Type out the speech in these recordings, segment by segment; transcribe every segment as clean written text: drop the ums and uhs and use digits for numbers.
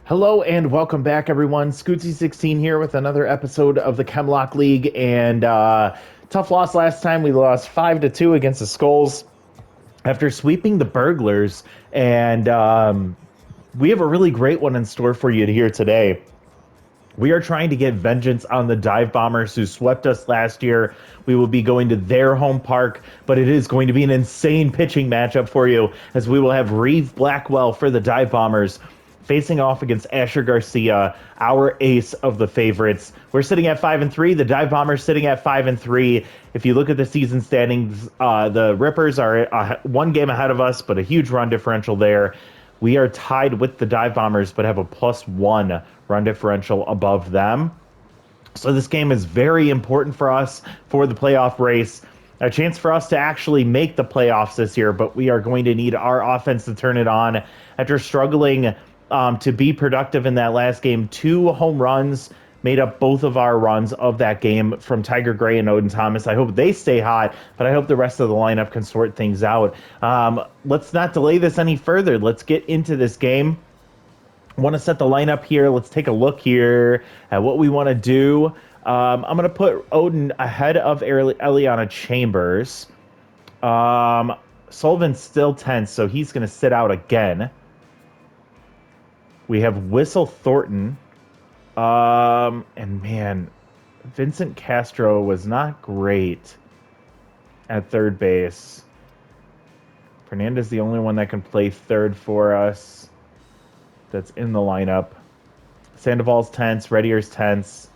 Hello and welcome back, everyone. Scootsy16 here with another episode of the Chemlock League. And tough loss last time. We lost 5-2 against the Skulls after sweeping the Burglars. And we have a really great one in store for you here today. We are trying to get vengeance on the Dive Bombers who swept us last year. We will be going to their home park, but it is going to be an insane pitching matchup for you as we will have Reeve Blackwell for the Dive Bombers facing off against Asher Garcia, our ace of the favorites. We're sitting at 5-3. The Dive Bombers sitting at 5-3. If you look at the season standings, the Rippers are one game ahead of us, but a huge run differential there. We are tied with the Dive Bombers, but have a +1 run differential above them. So this game is very important for us for the playoff race. A chance for us to actually make the playoffs this year, but we are going to need our offense to turn it on. After struggling to be productive in that last game, 2 home runs made up both of our runs of that game from Tiger Gray and Odin Thomas. I hope they stay hot, but I hope the rest of the lineup can sort things out. Let's not delay this any further. Let's get into this game. I want to set the lineup here. Let's take a look here at what we want to do. I'm going to put Odin ahead of Eliana Chambers. Sullivan's still tense, so he's going to sit out again. We have Whistle Thornton. And man, Vincent Castro was not great at third base. Fernandez is the only one that can play third for us that's in the lineup. Sandoval's tense, Redier's tense.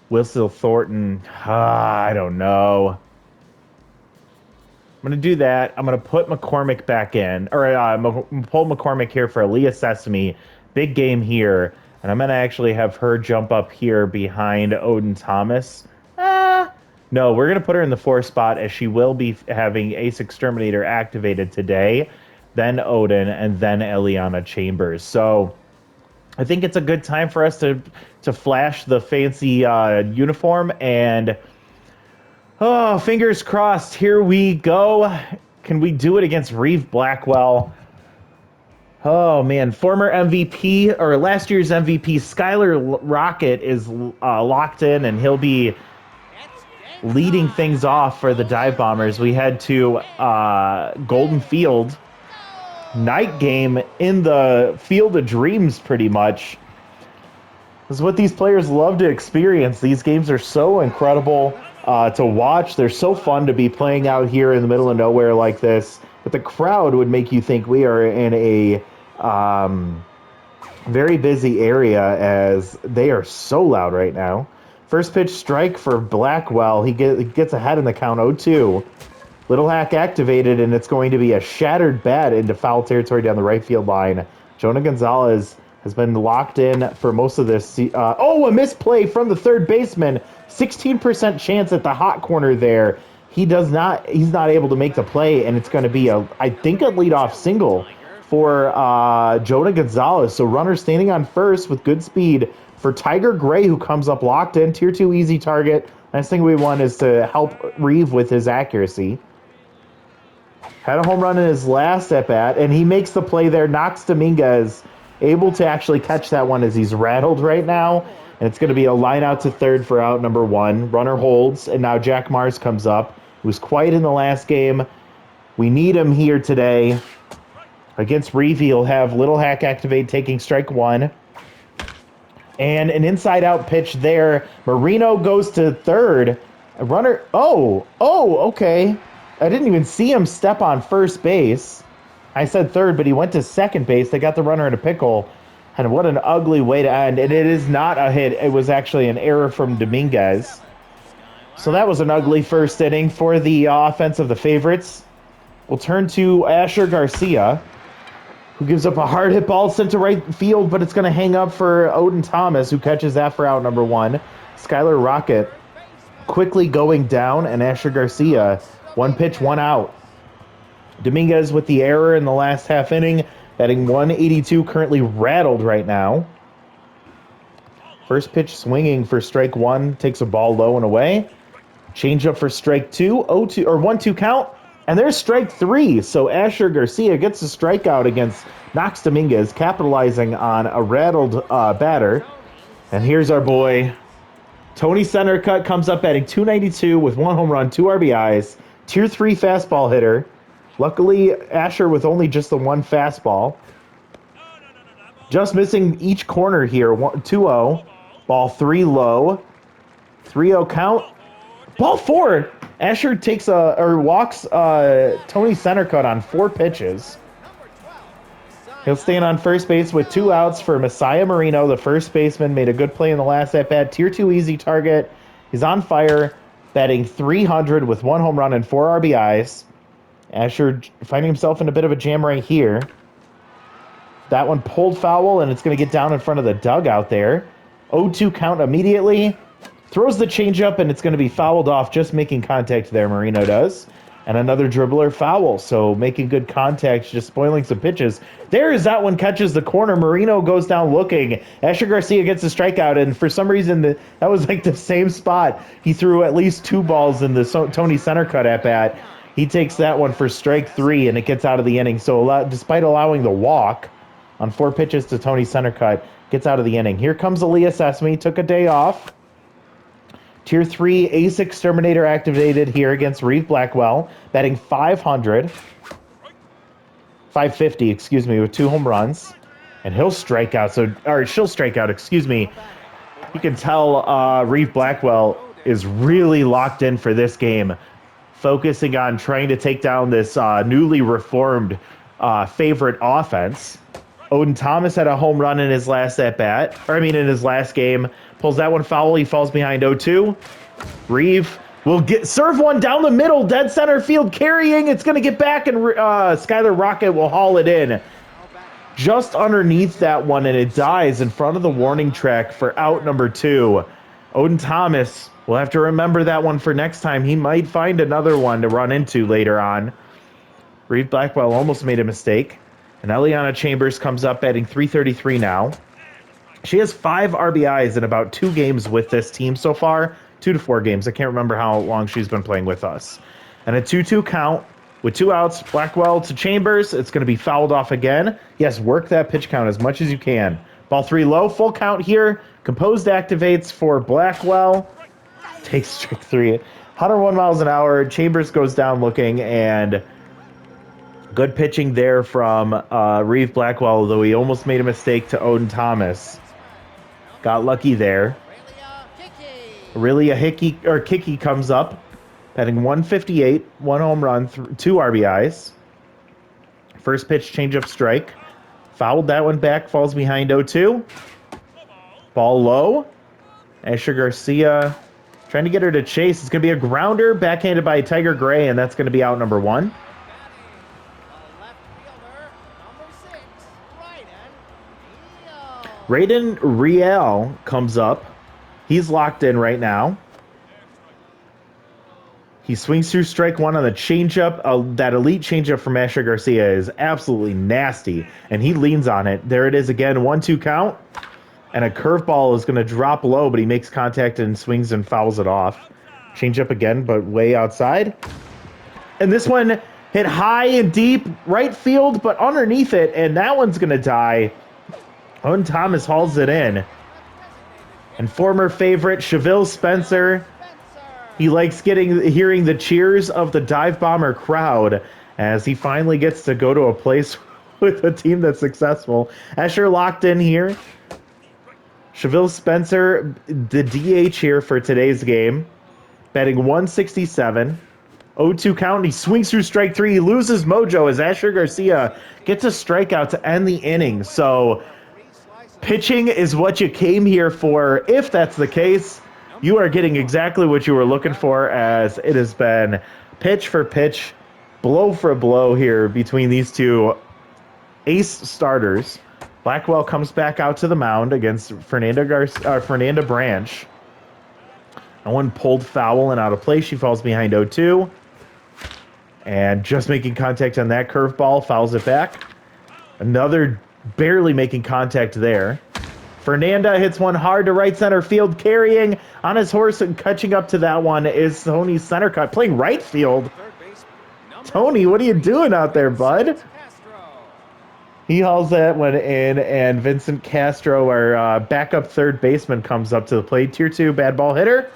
Whistle Thornton, I don't know. I'm going to do that. I'm going to put McCormick back in. Or pull McCormick here for Aaliyah Sesame. Big game here. And I'm going to actually have her jump up here behind Odin Thomas. No, we're going to put her in the 4 spot as she will be having Ace Exterminator activated today. Then Odin, and then Eliana Chambers. So I think it's a good time for us to flash the fancy uniform. And, oh, fingers crossed. Here we go. Can we do it against Reeve Blackwell? Oh, man. Former MVP, or last year's MVP, Skylar Rocket is locked in, and he'll be leading things off for the Dive Bombers. We head to Golden Field. Night game in the Field of Dreams, pretty much. This is what these players love to experience. These games are so incredible to watch. They're so fun to be playing out here in the middle of nowhere like this. But the crowd would make you think we are in a very busy area, as they are so loud right now. First pitch strike for Blackwell. He gets ahead in the count 0-2. Little Hack activated, and it's going to be a shattered bat into foul territory down the right field line. Jonah Gonzalez has been locked in for most of this. A misplay from the third baseman. 16% chance at the hot corner there. He's not able to make the play, and it's going to be I think a leadoff single for Jonah Gonzalez. So runner standing on first with good speed for Tiger Gray, who comes up locked in. Tier 2 easy target. Last thing we want is to help Reeve with his accuracy. Had a home run in his last at-bat, and he makes the play there. Knox Dominguez able to actually catch that one as he's rattled right now. And it's going to be a line out to third for out number 1. Runner holds, and now Jack Mars comes up. He was quiet in the last game. We need him here today. Against Reeve, he'll have Little Hack activate, taking strike 1. And an inside-out pitch there. Marino goes to third. A runner... okay. I didn't even see him step on first base. I said third, but he went to second base. They got the runner in a pickle. And what an ugly way to end. And it is not a hit. It was actually an error from Dominguez. So that was an ugly first inning for the offense of the favorites. We'll turn to Asher Garcia, who gives up a hard hit ball sent to right field, but it's going to hang up for Odin Thomas, who catches that for out number 1. Skylar Rocket quickly going down, and Asher Garcia... 1 pitch, 1 out. Dominguez with the error in the last half inning, batting 182, currently rattled right now. First pitch swinging for strike 1, takes a ball low and away. Change up for strike 2, 0-2 or 1-2 count, And there's strike 3. So Asher Garcia gets a strikeout against Knox Dominguez, capitalizing on a rattled batter. And here's our boy, Tony Centercut, comes up batting .292 with 1 home run, 2 RBIs, tier 3 fastball hitter. Luckily, Asher with only just the 1 fastball. Just missing each corner here. 2-0. Ball 3 low. 3-0 count. Ball 4. Asher walks Tony Centercut on 4 pitches. He'll stand on first base with 2 outs for Messiah Marino. The first baseman made a good play in the last at-bat. Tier 2 easy target. He's on fire, batting .300 with 1 home run and 4 RBIs. Asher finding himself in a bit of a jam right here. That one pulled foul, and it's going to get down in front of the dugout there. 0-2 count immediately. Throws the changeup, and it's going to be fouled off, just making contact there, Marino does. And another dribbler foul, so making good contact, just spoiling some pitches. There's that one, catches the corner. Marino goes down looking. Asher Garcia gets a strikeout, and for some reason, that was like the same spot. He threw at least 2 balls in the Tony Centercut at-bat. He takes that one for strike 3, and it gets out of the inning. So despite allowing the walk on 4 pitches to Tony Centercut, gets out of the inning. Here comes Elias Esme, took a day off. Tier 3 Ace Exterminator activated here against Reeve Blackwell, batting .550, with 2 home runs. And she'll strike out, excuse me. You can tell Reeve Blackwell is really locked in for this game, focusing on trying to take down this newly reformed favorite offense. Odin Thomas had a home run in his last at-bat, in his last game. Pulls that one foul. He falls behind 0-2. Reeve will serve one down the middle, dead center field, carrying. It's going to get back, and Skylar Rocket will haul it in. Just underneath that one, and it dies in front of the warning track for out number 2. Odin Thomas will have to remember that one for next time. He might find another one to run into later on. Reeve Blackwell almost made a mistake. And Eliana Chambers comes up batting .333 now. She has 5 RBIs in about 2 games with this team so far. 2 to 4 games. I can't remember how long she's been playing with us. And a 2-2 count with 2 outs. Blackwell to Chambers. It's going to be fouled off again. Yes, work that pitch count as much as you can. Ball 3 low. Full count here. Composed activates for Blackwell. Takes strike 3. 101 miles an hour. Chambers goes down looking, and good pitching there from Reeve Blackwell, though he almost made a mistake to Odin Thomas. Got lucky there. Aurelia Kiki comes up, batting .158, 1 home run, 2 RBIs. First pitch, changeup strike. Fouled that one back, falls behind 0-2. Ball low. Asher Garcia trying to get her to chase. It's going to be a grounder, backhanded by Tiger Gray, and that's going to be out number 1. Raiden Riel comes up. He's locked in right now. He swings through strike 1 on the changeup. That elite changeup from Asher Garcia is absolutely nasty, and he leans on it. There it is again, 1-2 count. And a curveball is going to drop low, but he makes contact and swings and fouls it off. Changeup again, but way outside. And this one hit high and deep, right field, but underneath it, and that one's going to die. Owen Thomas hauls it in. And former favorite Cheville Spencer, he likes hearing the cheers of the dive bomber crowd as he finally gets to go to a place with a team that's successful. Asher locked in here. Cheville Spencer, the DH here for today's game, batting .167. 0-2 count, and he swings through strike 3. He loses mojo as Asher Garcia gets a strikeout to end the inning. So pitching is what you came here for. If that's the case, you are getting exactly what you were looking for, as it has been pitch for pitch, blow for blow here between these two ace starters. Blackwell comes back out to the mound against Fernanda Branch. And one pulled foul and out of play. She falls behind 0-2. And just making contact on that curveball, fouls it back. Another barely making contact there. Fernanda hits one hard to right center field, carrying on his horse and catching up to that one is Tony Centercut, playing right field. Tony, what are you doing out there, bud? He hauls that one in, and Vincent Castro, our backup third baseman, comes up to the plate. Tier 2 bad ball hitter.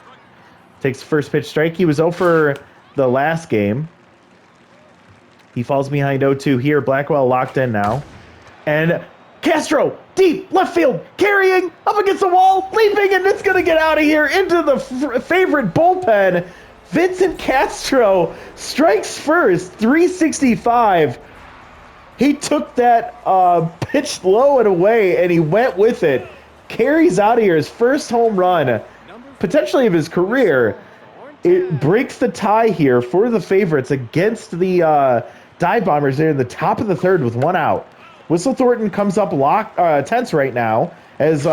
Takes first pitch strike. He was 0 for the last game. He falls behind 0-2 here. Blackwell locked in now. And Castro, deep, left field, carrying, up against the wall, leaping, and it's going to get out of here into the favorite bullpen. Vincent Castro strikes first, 365. He took that pitch low and away, and he went with it. Carries out of here his first home run, potentially of his career. It breaks the tie here for the favorites against the Dive Bombers. They're in the top of the third with one out. Whistle Thornton comes up tense right now as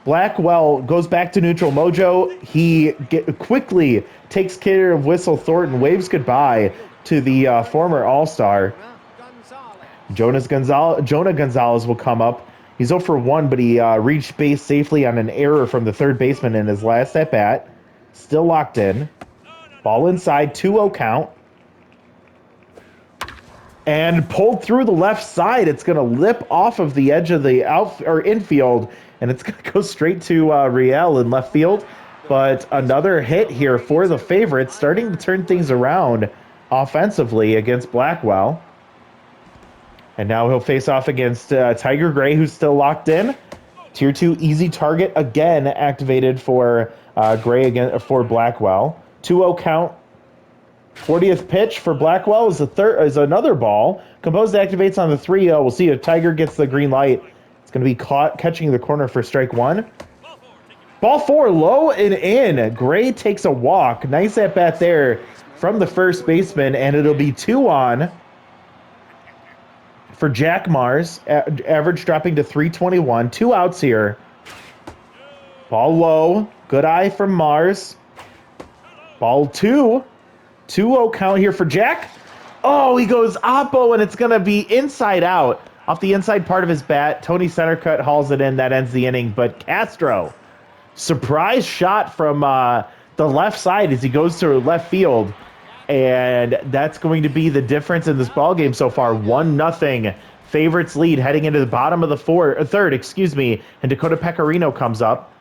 Blackwell goes back to neutral mojo. He quickly takes care of Whistle Thornton, waves goodbye to the former All-Star. Jonah Gonzalez will come up. He's 0 for 1, but he reached base safely on an error from the third baseman in his last at-bat. Still locked in. Ball inside, 2-0 count. And pulled through the left side. It's going to lip off of the edge of the infield, and it's going to go straight to Riel in left field. But another hit here for the favorites, starting to turn things around offensively against Blackwell. And now he'll face off against Tiger Gray, who's still locked in. Tier 2 easy target again activated for Gray again for Blackwell. 2-0 count. 40th pitch for Blackwell is another ball. Composed activates on the 3-0. We'll see if Tiger gets the green light. It's going to be caught catching the corner for strike 1. Ball 4, low and in. Gray takes a walk. Nice at bat there from the first baseman, and it'll be 2 on for Jack Mars. Average dropping to 321. 2 outs here. Ball low. Good eye from Mars. Ball 2. 2-0 count here for Jack. Oh, he goes oppo, and it's going to be inside out. Off the inside part of his bat, Tony Centercut hauls it in. That ends the inning. But Castro, surprise shot from the left side as he goes to left field. And that's going to be the difference in this ballgame so far. 1-0. Favorites lead heading into the bottom of the third, and Dakota Pecorino comes up.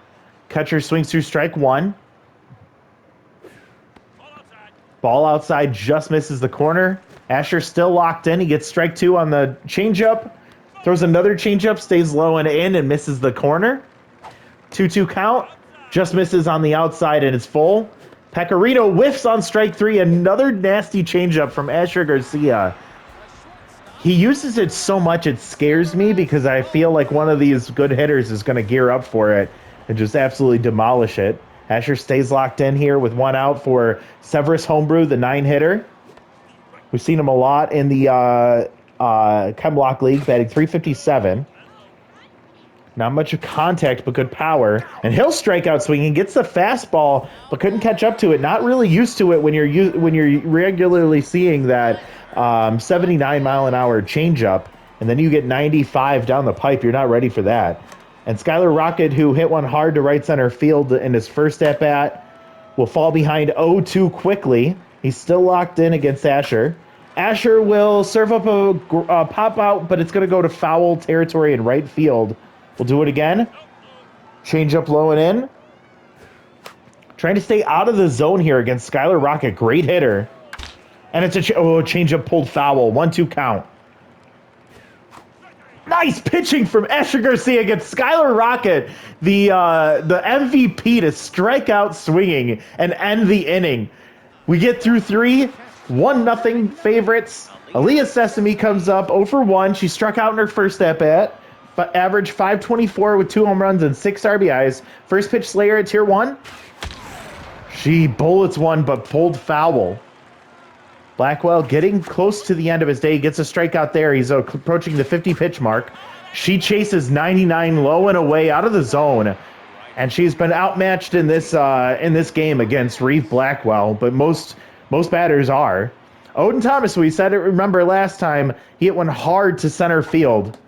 Catcher swings through strike 1. Ball outside just misses the corner. Asher still locked in. He gets strike 2 on the changeup. Throws another changeup, stays low and in, and misses the corner. 2-2 count. Just misses on the outside, and it's full. Pecorino whiffs on strike 3. Another nasty changeup from Asher Garcia. He uses it so much it scares me because I feel like one of these good hitters is going to gear up for it and just absolutely demolish it. Asher stays locked in here with 1 out for Severus Homebrew, the 9-hitter. We've seen him a lot in the Chemlock League, batting .357. Not much of contact, but good power. And he'll strike out swinging, gets the fastball, but couldn't catch up to it. Not really used to it when you're regularly seeing that 79-mile-an-hour changeup, and then you get 95 down the pipe. You're not ready for that. And Skylar Rocket, who hit one hard to right center field in his first at-bat, will fall behind 0-2 quickly. He's still locked in against Asher. Asher will serve up a pop-out, but it's going to go to foul territory in right field. We'll do it again. Change up low and in. Trying to stay out of the zone here against Skylar Rocket. Great hitter. And it's a change up pulled foul. 1-2 count. Nice pitching from Asher Garcia against Skylar Rocket, the MVP, to strike out swinging and end the inning. We get through 3, 1-0 favorites. Aaliyah Sesame comes up 0 for 1. She struck out in her first at-bat. Average 524 with 2 home runs and 6 RBIs. First pitch Slayer at tier 1. She bullets one but pulled foul. Blackwell getting close to the end of his day. He gets a strikeout there. He's approaching the 50-pitch mark. She chases 99 low and away out of the zone. And she's been outmatched in this game against Reeve Blackwell, but most batters are. Odin Thomas, we said it, remember last time, he hit one hard to center field,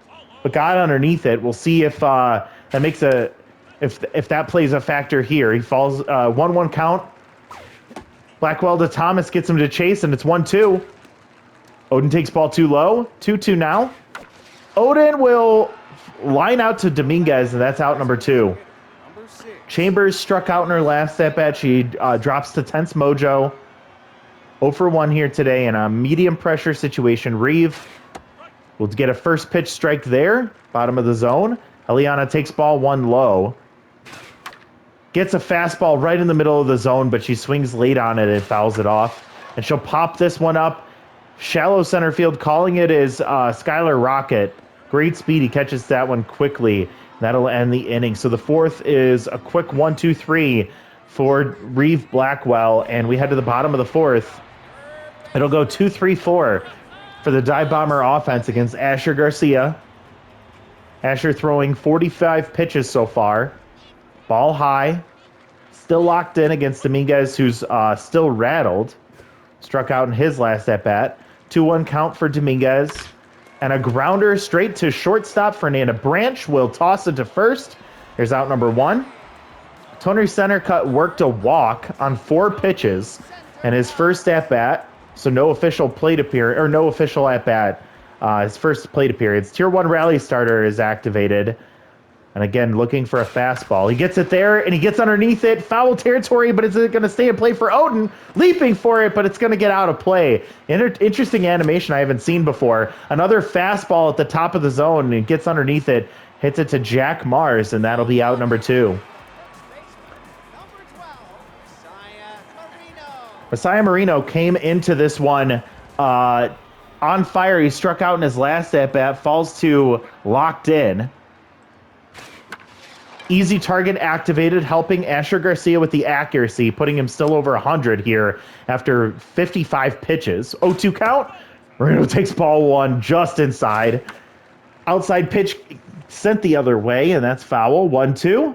but got underneath it. We'll see if that makes if that plays a factor here. He falls 1-1 count. Blackwell to Thomas gets him to chase, and it's 1-2. Odin takes ball too low. 2-2 now. Odin will line out to Dominguez, and that's out number 2. Chambers struck out in her last at-bat. She drops to tense mojo. 0 for 1 here today in a medium pressure situation. Reeve will get a first pitch strike there, bottom of the zone. Eliana takes ball 1 low. Gets a fastball right in the middle of the zone, but she swings late on it and fouls it off. And she'll pop this one up. Shallow center field, calling it is Skylar Rocket. Great speed. He catches that one quickly. That'll end the inning. So the fourth is a quick 1-2-3 for Reeve Blackwell. And we head to the bottom of the fourth. It'll go 2-3-4 for the Dive Bomber offense against Asher Garcia. Asher throwing 45 pitches so far. Ball high. Still locked in against Dominguez, who's still rattled. Struck out in his last at-bat. 2-1 count for Dominguez. And a grounder straight to shortstop. Fernanda Branch will toss it to first. Here's out number 1. Tony Centercut worked a walk on 4 pitches and his first at-bat. So no official plate appearance, or no official at-bat. His first plate appearance. Tier 1 rally starter is activated. And again, looking for a fastball. He gets it there, and he gets underneath it. Foul territory, but is it going to stay in play for Odin? Leaping for it, but it's going to get out of play. Interesting animation I haven't seen before. Another fastball at the top of the zone, and it gets underneath it. Hits it to Jack Mars, and that'll be out number 2. Messiah Marino came into this one on fire. He struck out in his last at-bat, falls to locked in. Easy target activated, helping Asher Garcia with the accuracy, putting him still over 100 here after 55 pitches. 0-2 count. Marino takes ball 1 just inside. Outside pitch sent the other way, and that's foul. 1-2.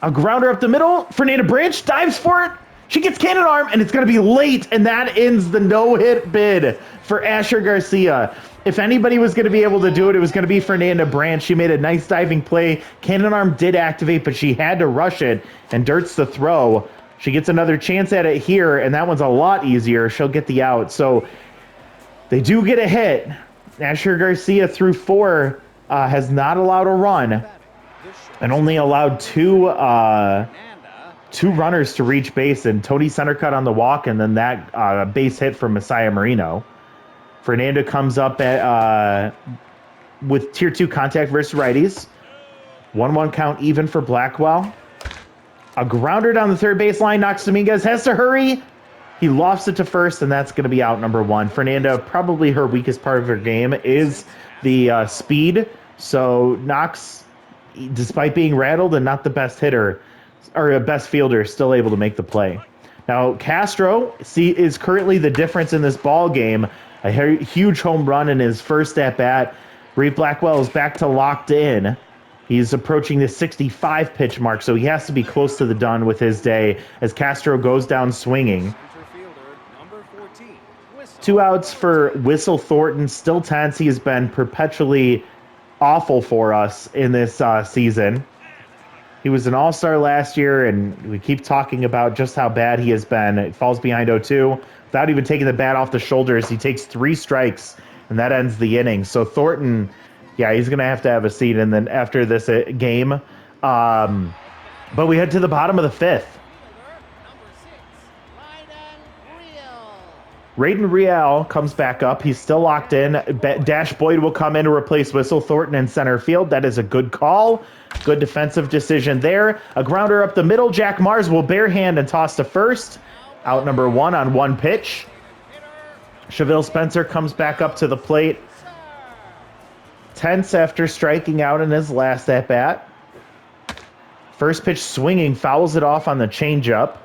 A grounder up the middle. Fernanda Branch dives for it. She gets cannon arm, and it's going to be late, and that ends the no-hit bid for Asher Garcia. If anybody was going to be able to do it, it was going to be Fernanda Branch. She made a nice diving play. Cannon arm did activate, but she had to rush it, and dirt's the throw. She gets another chance at it here, and that one's a lot easier. She'll get the out. So they do get a hit. Asher Garcia through 4 has not allowed a run and only allowed 2 runners to reach base, and Tony Centercut on the walk, and then that base hit from Messiah Marino. Fernanda comes up with Tier 2 contact versus righties. 1-1 count even for Blackwell. A grounder down the third baseline knocks Dominguez. Has to hurry. He lofts it to first, and that's going to be out number 1. Fernanda, probably her weakest part of her game is the speed. So Knox, despite being rattled and not the best hitter, or a best fielder, still able to make the play. Now, Castro is currently the difference in this ball game. A huge home run in his first at-bat. Reeve Blackwell is back to locked in. He's approaching the 65 pitch mark, so he has to be close to the done with his day as Castro goes down swinging. 2 outs for Whistle Thornton. Still tense. He has been perpetually awful for us in this season. He was an all-star last year, and we keep talking about just how bad he has been. It falls behind 0-2. Without even taking the bat off the shoulders, he takes 3 strikes, and that ends the inning. So Thornton, yeah, he's going to have a seat and then after this game. But we head to the bottom of the 5th. Raiden Real comes back up. He's still locked in. Dash Boyd will come in to replace Whistle Thornton in center field. That is a good call. Good defensive decision there. A grounder up the middle. Jack Mars will barehand and toss to first. Out number 1 on 1 pitch. Cheville Spencer comes back up to the plate. Tense after striking out in his last at-bat. First pitch swinging, fouls it off on the changeup.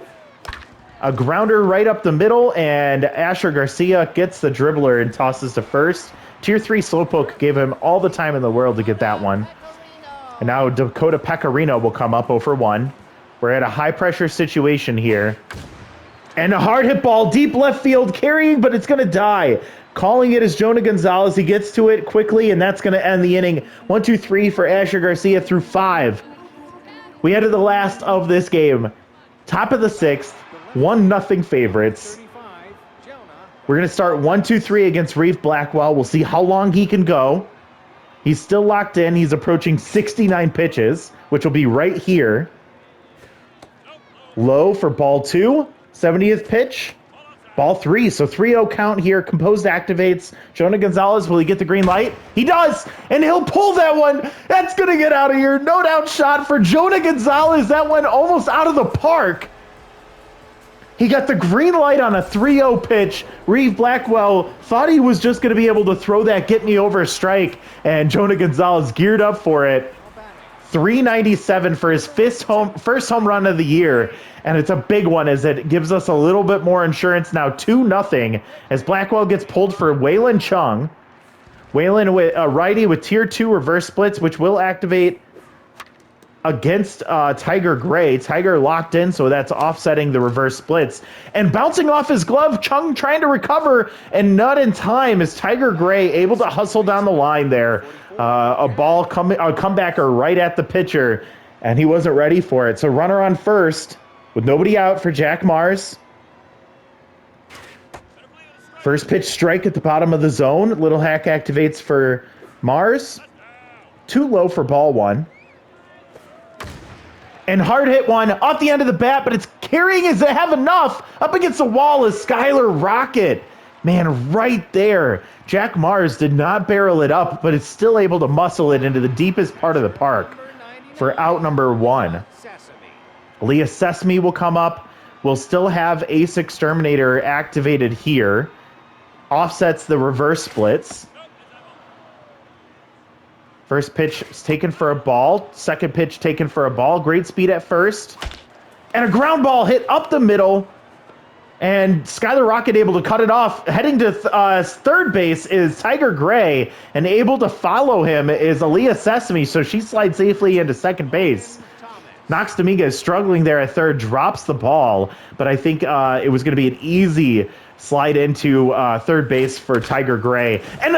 A grounder right up the middle, and Asher Garcia gets the dribbler and tosses to first. Tier 3 Slowpoke gave him all the time in the world to get that one. And now Dakota Pecorino will come up 0 for 1. We're at a high-pressure situation here. And a hard hit ball, deep left field, carrying, but it's going to die. Calling it is Jonah Gonzalez. He gets to it quickly, and that's going to end the inning. 1-2-3 for Asher Garcia through 5. We head to the last of this game. Top of the 6th. 1-0 favorites. We're going to start 1-2-3 against Reef Blackwell. We'll see how long he can go. He's still locked in. He's approaching 69 pitches, which will be right here. Low for ball 2, 70th pitch. Ball 3, so 3-0 count here. Composed activates. Jonah Gonzalez, will he get the green light? He does, and he'll pull that one. That's going to get out of here. No doubt shot for Jonah Gonzalez. That went almost out of the park. He got the green light on a 3-0 pitch. Reeve Blackwell thought he was just going to be able to throw that get me over strike, and Jonah Gonzalez geared up for it. 397 for his first home run of the year, and it's a big one as it gives us a little bit more insurance now. 2-0 as Blackwell gets pulled for Waylon Chung. Waylon with a righty with tier 2 reverse splits, which will activate against Tiger Gray. Tiger locked in, so that's offsetting the reverse splits. And bouncing off his glove, Chung trying to recover, and not in time is Tiger Gray able to hustle down the line there. A comebacker right at the pitcher, and he wasn't ready for it. So runner on first with nobody out for Jack Mars. First pitch strike at the bottom of the zone. Little hack activates for Mars. Too low for ball 1. And hard hit one off the end of the bat, but it's carrying as they have enough. Up against the wall is Skylar Rocket. Man, right there. Jack Mars did not barrel it up, but it's still able to muscle it into the deepest part of the park for out number 1. Leah Sesame will come up. We'll still have Ace Exterminator activated here. Offsets the reverse splits. First pitch is taken for a ball. Second pitch taken for a ball. Great speed at first. And a ground ball hit up the middle. And Skylar Rocket able to cut it off. Heading to third base is Tiger Gray. And able to follow him is Aaliyah Sesame. So she slides safely into second base. Knox Dominguez struggling there at third. Drops the ball. But I think it was going to be an easy slide into third base for Tiger Gray. And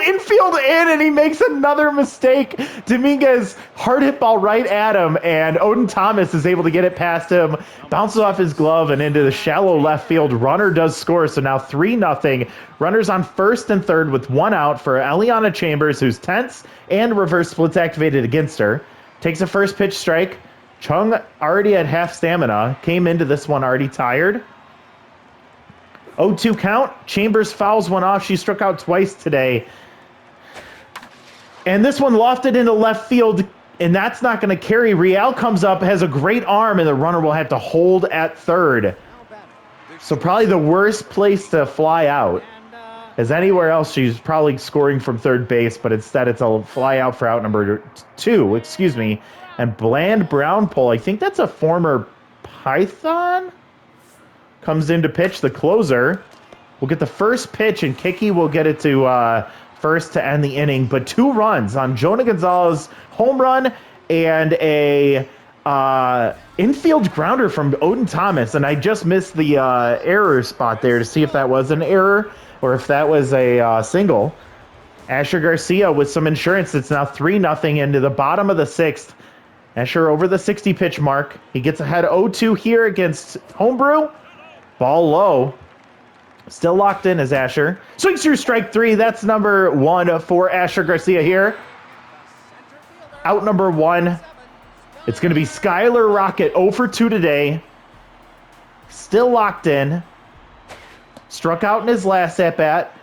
infield in, and he makes another mistake. Dominguez hard hit ball right at him, and Odin Thomas is able to get it past him. Bounces off his glove and into the shallow left field. Runner does score, so now 3-0. Runners on first and third with 1 out for Eliana Chambers, who's tense and reverse splits activated against her. Takes a first pitch strike. Chung already at half stamina. Came into this one already tired. 0-2 count. Chambers fouls one off. She struck out twice today. And this one lofted into left field, and that's not going to carry. Rial comes up, has a great arm, and the runner will have to hold at third. So probably the worst place to fly out. As anywhere else, she's probably scoring from third base, but instead it's a fly out for out number 2, And Bland Brown Pole, I think that's a former Python? Comes in to pitch the closer. We'll get the first pitch, and Kiki will get it to first to end the inning. But 2 runs on Jonah Gonzalez home run and a infield grounder from Odin Thomas. And I just missed the error spot there to see if that was an error or if that was a single. Asher Garcia with some insurance. It's now 3-0 into the bottom of the 6th. Asher over the 60 pitch mark. He gets ahead 0-2 here against Homebrew. Ball low. Still locked in as Asher. Swings through strike 3. That's number 1 for Asher Garcia here. Out number 1. It's going to be Skylar Rocket 0 for 2 today. Still locked in. Struck out in his last at-bat.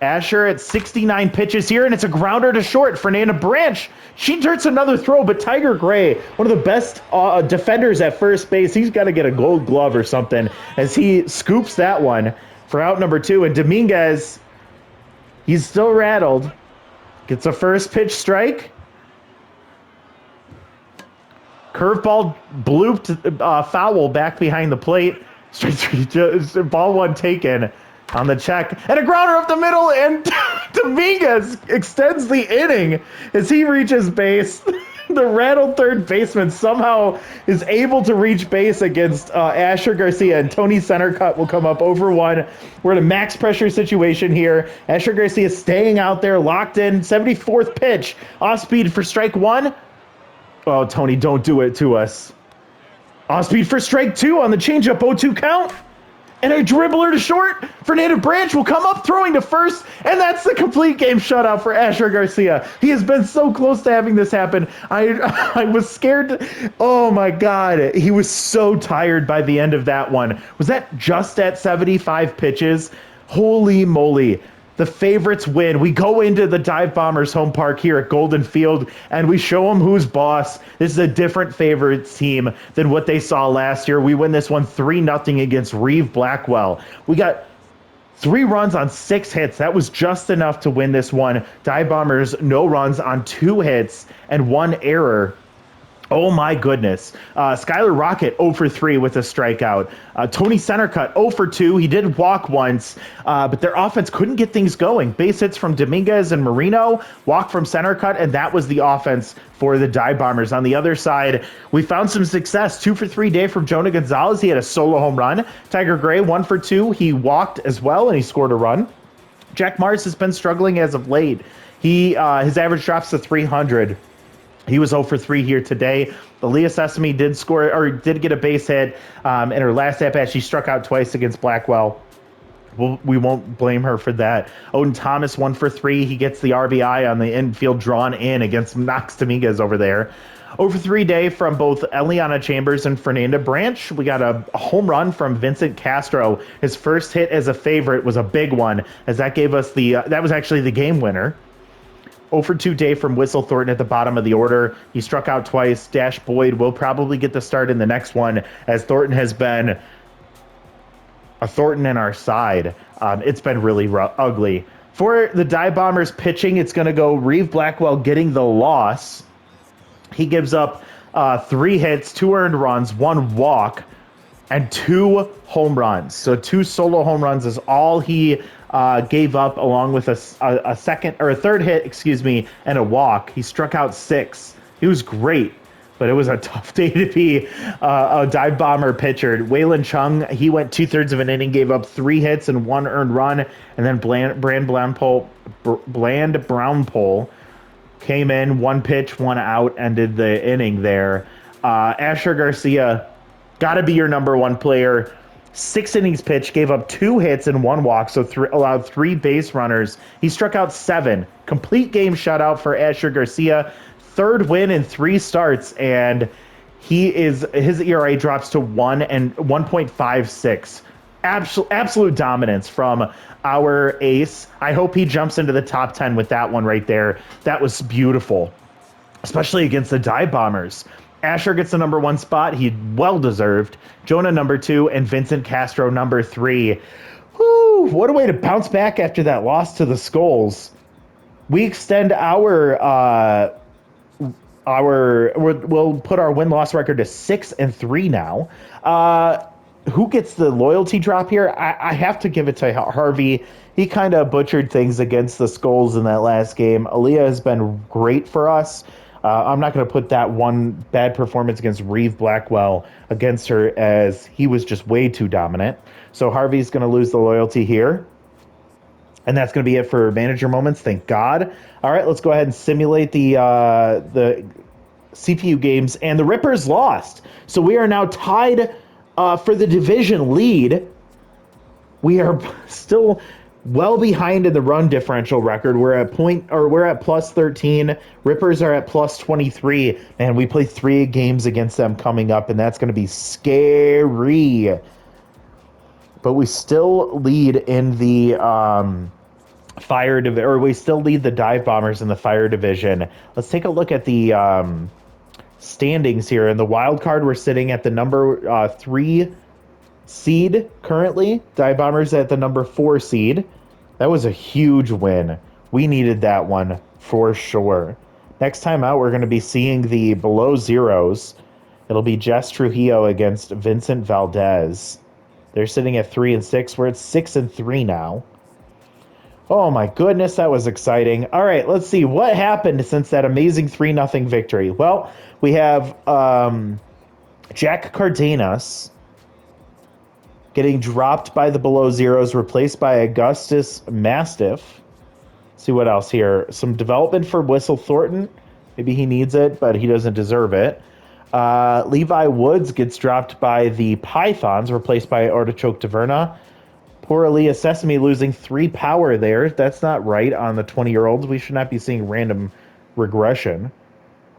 Asher at 69 pitches here, and it's a grounder to short. Fernanda Branch, she turns another throw, but Tiger Gray, one of the best defenders at first base, he's got to get a gold glove or something as he scoops that one for out number 2. And Dominguez, he's still rattled. Gets a first pitch strike. Curveball blooped foul back behind the plate. Strike 3, ball 1 taken. On the check, and a grounder up the middle, and Dominguez extends the inning as he reaches base. The rattled third baseman somehow is able to reach base against Asher Garcia, and Tony Centercut will come up over 1. We're in a max pressure situation here. Asher Garcia staying out there, locked in. 74th pitch, off speed for strike 1. Oh, Tony, don't do it to us. Off speed for strike 2 on the changeup 0-2 count. And a dribbler to short. Fernando Branch will come up throwing to first. And that's the complete game shutout for Asher Garcia. He has been so close to having this happen. I was scared. Oh my God. He was so tired by the end of that one. Was that just at 75 pitches? Holy moly. The favorites win. We go into the Dive Bombers home park here at Golden Field, and we show them who's boss. This is a different favorites team than what they saw last year. We win this one 3-0 against Reeve Blackwell. We got 3 runs on 6 hits. That was just enough to win this one. Dive Bombers, no runs on 2 hits and 1 error. Oh my goodness. Skylar Rocket 0 for 3 with a strikeout. Tony Centercut 0 for 2. He did walk once, but their offense couldn't get things going. Base hits from Dominguez and Marino, walk from Centercut, and that was the offense for the Dive Bombers. On the other side, we found some success. 2 for 3 day from Jonah Gonzalez. He had a solo home run. Tiger Gray 1 for 2. He walked as well, and he scored a run. Jack Mars has been struggling as of late. His average drops to 300. He was 0 for 3 here today. Aaliyah Sesame did score, or did get a base hit in her last at-bat. She struck out twice against Blackwell. We won't blame her for that. Odin Thomas 1 for 3. He gets the RBI on the infield drawn in against Knox Dominguez over there. 0 for 3 day from both Eliana Chambers and Fernanda Branch. We got a home run from Vincent Castro. His first hit as a favorite was a big one, as that gave us that was actually the game winner. 0 for 2 day from Whistle Thornton at the bottom of the order. He struck out twice. Dash Boyd will probably get the start in the next one, as Thornton has been a Thornton in our side. It's been really ugly. For the Dive Bombers pitching, it's going to go Reeve Blackwell getting the loss. He gives up 3 hits, 2 earned runs, 1 walk, and 2 home runs. So 2 solo home runs is all he gave up, along with a second or a third hit, and a walk. He struck out 6. He was great, but it was a tough day to be a Dive Bomber pitcher. Waylon Chung, he went 2/3 of an inning, gave up 3 hits and 1 earned run, and then Bland Brownpole came in, 1 pitch, 1 out, ended the inning there. Asher Garcia, gotta be your number 1 player. 6 innings pitched, gave up 2 hits and 1 walk, so allowed 3 base runners. He struck out 7. Complete game shutout for Asher Garcia. 3rd win in 3 starts, and his ERA drops to 1.56. Absolute dominance from our ace. I hope he jumps into the top 10 with that one right there. That was beautiful, especially against the Dive Bombers. Asher gets the number 1 spot. He well-deserved. Jonah number 2, and Vincent Castro number 3. Whew, what a way to bounce back after that loss to the Skulls. We extend we'll put our win-loss record to 6-3 now. Who gets the loyalty drop here? I have to give it to Harvey. He kind of butchered things against the Skulls in that last game. Aaliyah has been great for us. I'm not going to put that one bad performance against Reeve Blackwell against her, as he was just way too dominant. So Harvey's going to lose the loyalty here. And that's going to be it for manager moments. Thank God. All right, let's go ahead and simulate the CPU games. And the Rippers lost. So we are now tied for the division lead. We are still well behind in the run differential record. We're at plus 13. Rippers are at plus 23. And we play 3 games against them coming up, and that's going to be scary. But we still lead in the we still lead the Dive Bombers in the fire division. Let's take a look at the standings here. In the wild card, we're sitting at the number 3 seed currently. Dive Bombers at the number 4 seed. That was a huge win. We needed that one for sure. Next time out, we're going to be seeing the below zeros. It'll be Jess Trujillo against Vincent Valdez. They're sitting at 3-6. We're at 6-3 now. Oh my goodness, that was exciting. All right, let's see what happened since that amazing 3-0 victory. Well, we have Jack Cardenas getting dropped by the below zeros, replaced by Augustus Mastiff. Let's see what else here. Some development for Whistle Thornton. Maybe he needs it, but he doesn't deserve it. Levi Woods gets dropped by the Pythons, replaced by Artichoke Taverna. Poor Aaliyah Sesame losing 3 power there. That's not right on the 20-year-olds. We should not be seeing random regression.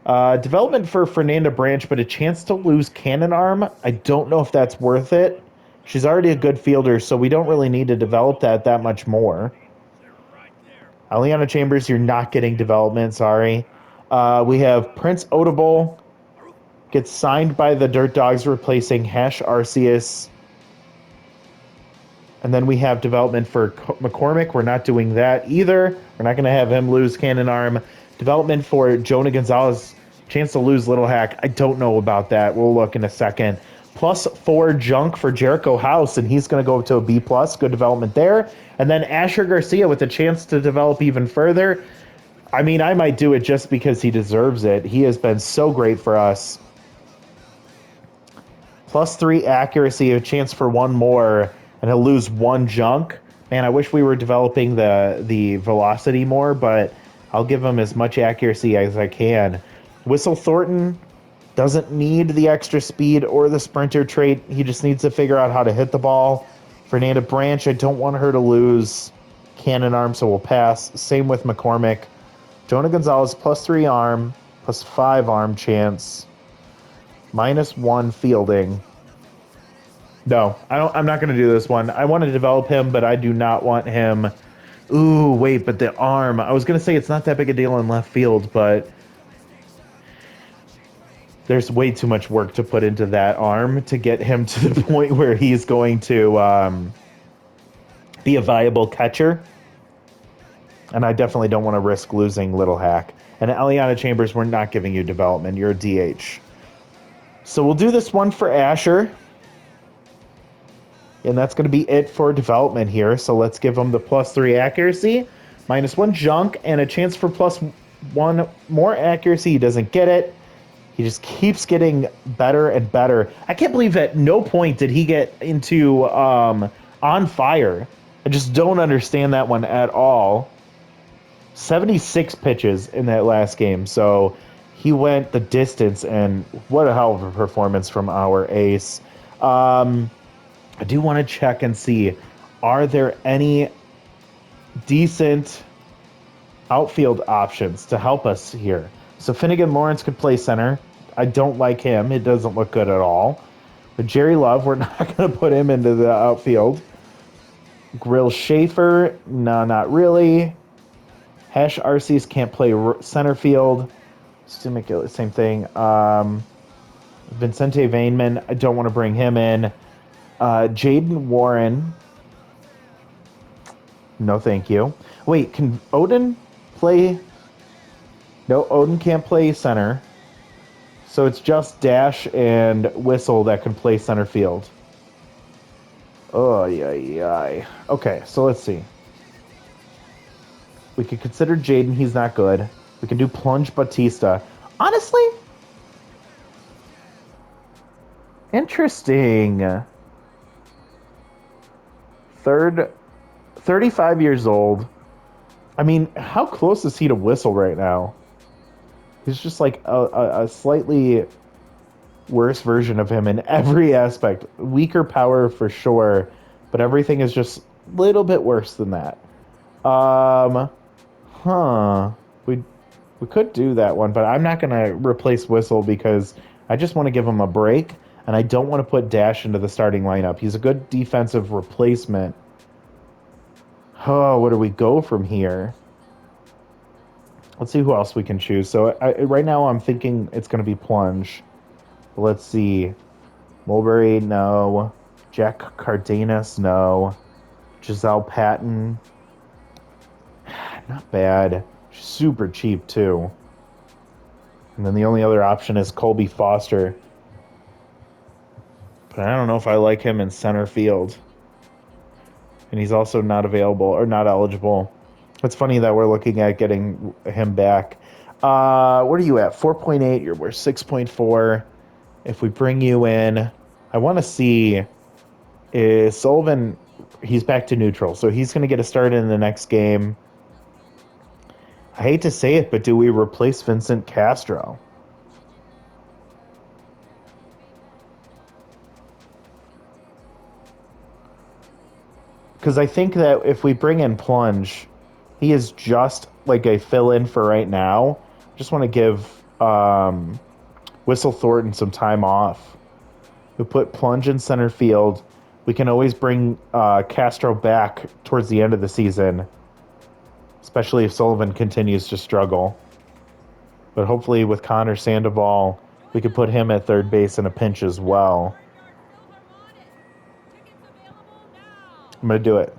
Development for Fernanda Branch, but a chance to lose Cannon Arm. I don't know if that's worth it. She's already a good fielder, so we don't really need to develop that much more. Aliana Chambers, you're not getting development, sorry. We have Prince Odable gets signed by the Dirt Dogs, replacing Hash Arceus. And then we have development for McCormick. We're not doing that either. We're not going to have him lose Cannon Arm. Development for Jonah Gonzalez, chance to lose Little Hack. I don't know about that. We'll look in a second. +4 junk for Jericho House, and he's going to go to a B+. Good development there. And then Asher Garcia with a chance to develop even further. I mean, I might do it just because he deserves it. He has been so great for us. +3 accuracy, a chance for 1 more, and he'll lose 1 junk. Man, I wish we were developing the velocity more, but I'll give him as much accuracy as I can. Whistle Thornton doesn't need the extra speed or the sprinter trait. He just needs to figure out how to hit the ball. Fernanda Branch, I don't want her to lose Cannon Arm, so we'll pass. Same with McCormick. Jonah Gonzalez, +3 arm, +5 arm chance, -1 fielding. No, I'm not going to do this one. I want to develop him, but I do not want him. Ooh, wait, but the arm. I was going to say it's not that big a deal in left field, but there's way too much work to put into that arm to get him to the point where he's going to be a viable catcher. And I definitely don't want to risk losing Little Hack. And Eliana Chambers, we're not giving you development. You're a DH. So we'll do this one for Asher. And that's going to be it for development here. So let's give him the +3 accuracy, -1 junk, and a chance for +1 more accuracy. He doesn't get it. He just keeps getting better and better. I can't believe at no point did he get into on fire. I just don't understand that one at all. 76 pitches in that last game. So he went the distance, and what a hell of a performance from our ace. I do want to check and see, are there any decent outfield options to help us here? So Finnegan Lawrence could play center. I don't like him. It doesn't look good at all. But Jerry Love, we're not going to put him into the outfield. Grill Schaefer, no, not really. Hash Arceus can't play center field. Same thing. Vincente Vainman, I don't want to bring him in. Jaden Warren. No, thank you. Wait, can Odin play? No, Odin can't play center. So it's just Dash and Whistle that can play center field. Oh, yeah. Okay, so let's see. We could consider Jaden. He's not good. We can do Plunge Batista. Honestly, interesting. 35 years old. I mean, how close is he to Whistle right now? He's just like a slightly worse version of him in every aspect. Weaker power for sure, but everything is just a little bit worse than that. We could do that one, but I'm not going to replace Whistle because I just want to give him a break, and I don't want to put Dash into the starting lineup. He's a good defensive replacement. Oh, where do we go from here? Let's see who else we can choose. So right now I'm thinking it's going to be Plunge. Let's see. Mulberry, no. Jack Cardenas, no. Giselle Patton. Not bad. Super cheap, too. And then the only other option is Colby Foster. But I don't know if I like him in center field. And he's also not available or not eligible. It's funny that we're looking at getting him back. What are you at? 4.8. We're 6.4. If we bring you in, I want to see, is Sullivan, he's back to neutral. So he's going to get a start in the next game. I hate to say it, but do we replace Vincent Castro? because I think that if we bring in Plunge, he is just like a fill-in for right now. Just want to give Whistle Thornton some time off. We put Plunge in center field. We can always bring Castro back towards the end of the season, especially if Sullivan continues to struggle. But hopefully with Connor Sandoval, we could put him at third base in a pinch as well. I'm going to do it.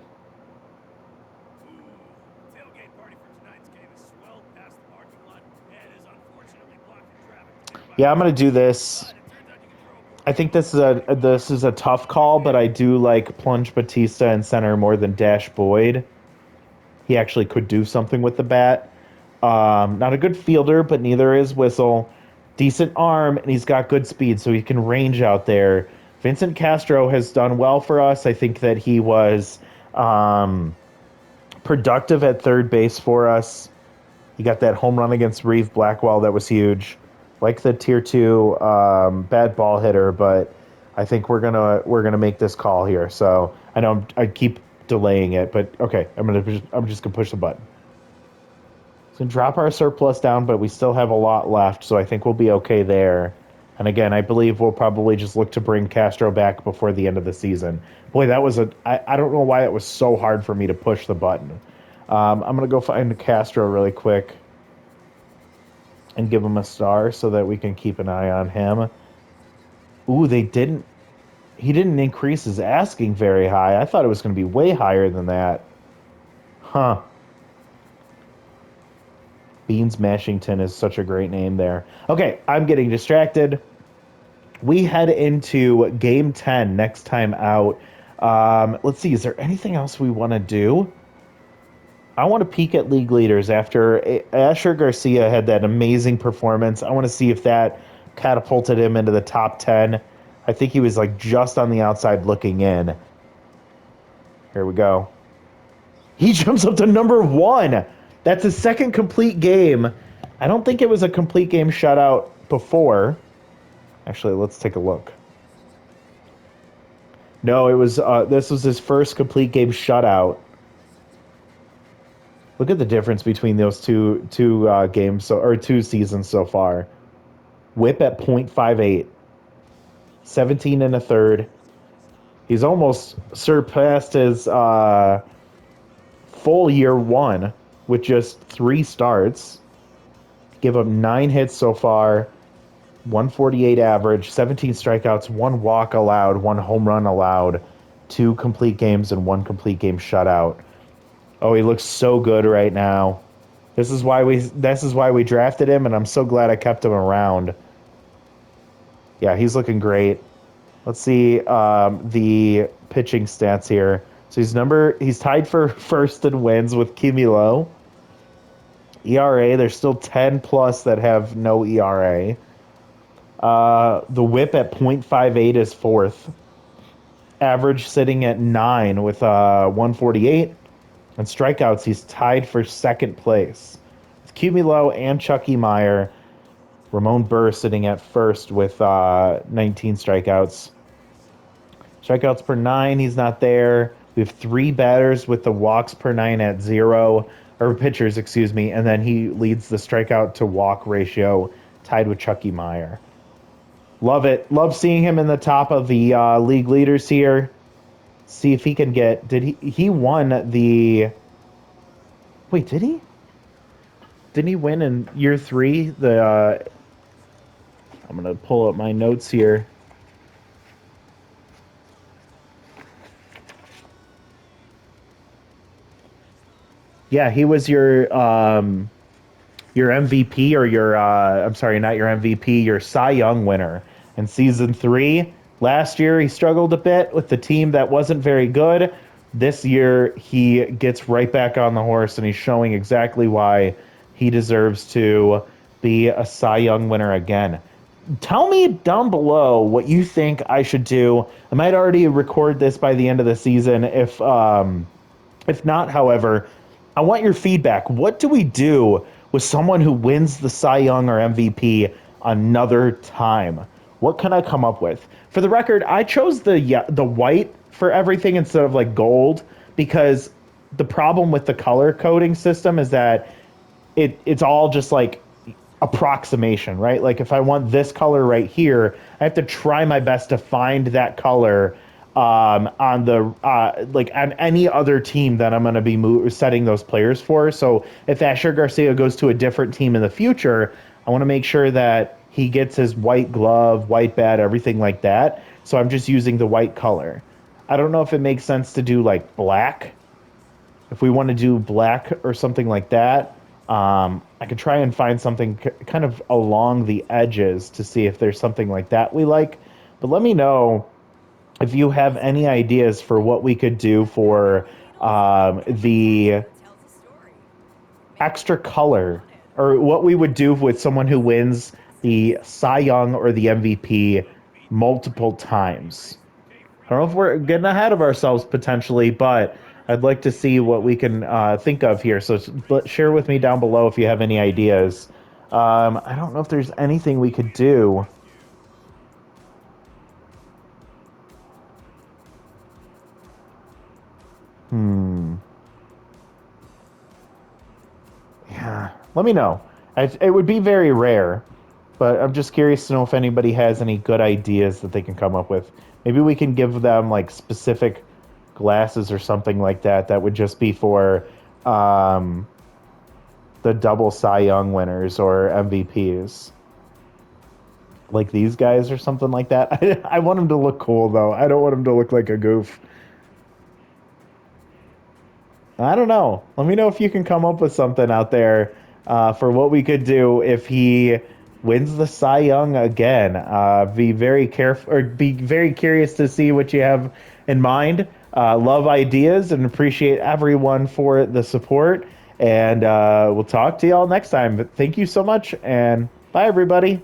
Yeah, I'm going to do this. I think this is a tough call, but I do like Plunge Batista in center more than Dash Boyd. He actually could do something with the bat. Not a good fielder, but neither is Whistle. Decent arm, and he's got good speed, so he can range out there. Vincent Castro has done well for us. I think that he was productive at third base for us. He got that home run against Reeve Blackwell that was huge. Like the tier 2 bad ball hitter, but I think we're gonna make this call here. So I know I keep delaying it, but okay, I'm just gonna push the button. So drop our surplus down, but we still have a lot left, so I think we'll be okay there. And again, I believe we'll probably just look to bring Castro back before the end of the season. Boy, that was I don't know why it was so hard for me to push the button. I'm gonna go find Castro really quick and give him a star so that we can keep an eye on him. Ooh, he didn't increase his asking very high. I thought it was going to be way higher than that. Huh. Beans Mashington is such a great name there. Okay, I'm getting distracted. We head into Game 10 next time out. Let's see, is there anything else we want to do? I want to peek at league leaders after Asher Garcia had that amazing performance. I want to see if that catapulted him into the top 10. I think he was like just on the outside looking in. Here we go. He jumps up to number 1. That's his second complete game. I don't think it was a complete game shutout before. Actually, let's take a look. No, it was. This was his first complete game shutout. Look at the difference between those two games, or 2 seasons so far. Whip at .58, 17 and a third. He's almost surpassed his full year 1 with just 3 starts. Give up 9 hits so far, 148 average, 17 strikeouts, 1 walk allowed, 1 home run allowed, 2 complete games, and 1 complete game shutout. Oh, he looks so good right now. This is why we drafted him, and I'm so glad I kept him around. Yeah, he's looking great. Let's see the pitching stats here. So he's tied for first in wins with Kimilo. ERA, there's still 10 plus that have no ERA. The whip at .58 is 4th. Average sitting at 9 with 148. And strikeouts, he's tied for 2nd place. With Cumilo and Chucky Meyer. Ramon Burr sitting at 1st with 19 strikeouts. Strikeouts per 9, he's not there. We have 3 batters with the walks per 9 at 0. Or pitchers, excuse me. And then he leads the strikeout to walk ratio, tied with Chucky Meyer. Love it. Love seeing him in the top of the league leaders here. See if he can get... He won the... Wait, did he? Didn't he win in year 3? The I'm going to pull up my notes here. Yeah, he was your MVP or your... I'm sorry, not your MVP, your Cy Young winner in season 3. Last year, he struggled a bit with the team that wasn't very good. This year, he gets right back on the horse, and he's showing exactly why he deserves to be a Cy Young winner again. Tell me down below what you think I should do. I might already record this by the end of the season. If not, however, I want your feedback. What do we do with someone who wins the Cy Young or MVP another time? What can I come up with? For the record, I chose the white for everything instead of like gold because the problem with the color coding system is that it's all just like approximation, right? Like if I want this color right here, I have to try my best to find that color on the like on any other team that I'm going to be setting those players for. So if Asher Garcia goes to a different team in the future, I want to make sure that he gets his white glove, white bat, everything like that. So I'm just using the white color. I don't know if it makes sense to do like black. If we want to do black or something like that, I could try and find something kind of along the edges to see if there's something like that we like. But let me know if you have any ideas for what we could do for the extra color, or what we would do with someone who wins the Cy Young or the MVP multiple times. I don't know if we're getting ahead of ourselves potentially, but I'd like to see what we can think of here. So share with me down below if you have any ideas. I don't know if there's anything we could do. Yeah, let me know. It would be very rare, but I'm just curious to know if anybody has any good ideas that they can come up with. Maybe we can give them like specific glasses or something like that that would just be for the double Cy Young winners or MVPs. Like these guys or something like that. I want him to look cool though. I don't want him to look like a goof. I don't know. Let me know if you can come up with something out there for what we could do if he wins the Cy Young again. Be very careful, or be very curious to see what you have in mind. Love ideas and appreciate everyone for the support. And we'll talk to y'all next time. But thank you so much, and bye, everybody.